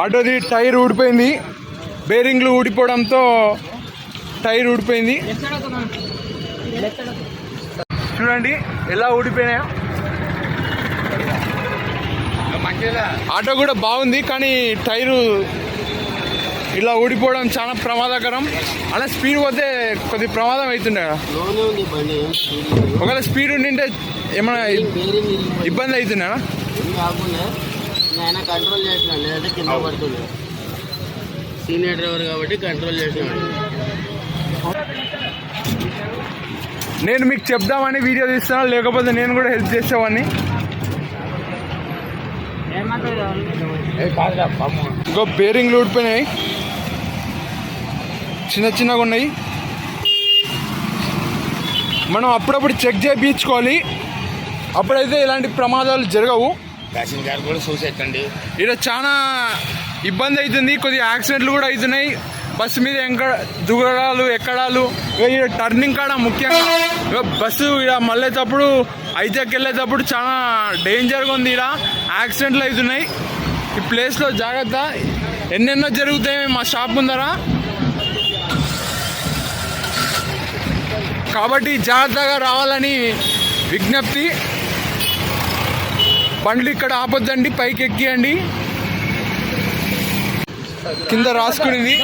ఆటోది tyre ఊడిపోయింది, బేరింగ్లు ఊడిపోవడంతో tyre ఊడిపోయింది. చూడండి ఎలా ఊడిపోయినాయో. ఆటో కూడా బాగుంది కానీ టైరు ఇలా ఊడిపోవడం చాలా ప్రమాదకరం. అలా స్పీడ్ పోతే కొద్ది ప్రమాదం అవుతుండే కదా. ఒకవేళ స్పీడ్ ఉండింటే ఏమైనా ఇబ్బంది అవుతుండే కంట్రోల్ చేసినాడు, లేదంటే కింద పడుతుండే. సీనియర్ డ్రైవర్ కాబట్టి కంట్రోల్ చేసినాడు. నేను మీకు చెప్దామని వీడియో తీస్తున్నాను, లేకపోతే నేను కూడా హెల్ప్ చేసేవాడిని. ఇంకో బేరింగ్లు ఊడిపోయినాయి, చిన్న చిన్నగా ఉన్నాయి. మనం అప్పుడప్పుడు చెక్ చేయించుకోవాలి, అప్పుడైతే ఇలాంటి ప్రమాదాలు జరగవు. ఇక్కడ చాలా ఇబ్బంది అవుతుంది, కొద్దిగా యాక్సిడెంట్లు కూడా అవుతున్నాయి. బస్సు మీద దిగడాలు ఎక్కడాలు, ఇక్కడ టర్నింగ్ కాడ ముఖ్యంగా బస్సు ఇక్కడ మళ్ళేటప్పుడు ఐజాక్ వెళ్ళేటప్పుడు చాలా డేంజర్గా ఉంది. ఇక్కడ యాక్సిడెంట్లు అవుతున్నాయి. ఈ ప్లేస్లో జాగ్రత్త, ఎన్నెన్నో జరుగుతాయి మా షాప్ ముందర. కాబట్టి జాగ్రత్తగా రావాలని విజ్ఞప్తి. బండ్లు ఇక్కడ ఆపొద్దండి, పైకి ఎక్కియండి. కింద రాసుకునేది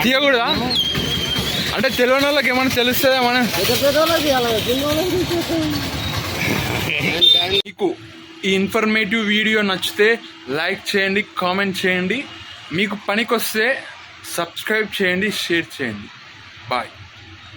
తీయకూడదా అంటే తెలియని వాళ్ళకి ఏమైనా తెలుస్తుందా? మీకు ఈ ఇన్ఫర్మేటివ్ వీడియో నచ్చితే లైక్ చేయండి, కామెంట్ చేయండి. మీకు పనికొస్తే సబ్స్క్రైబ్ చేయండి, షేర్ చేయండి. బాయ్.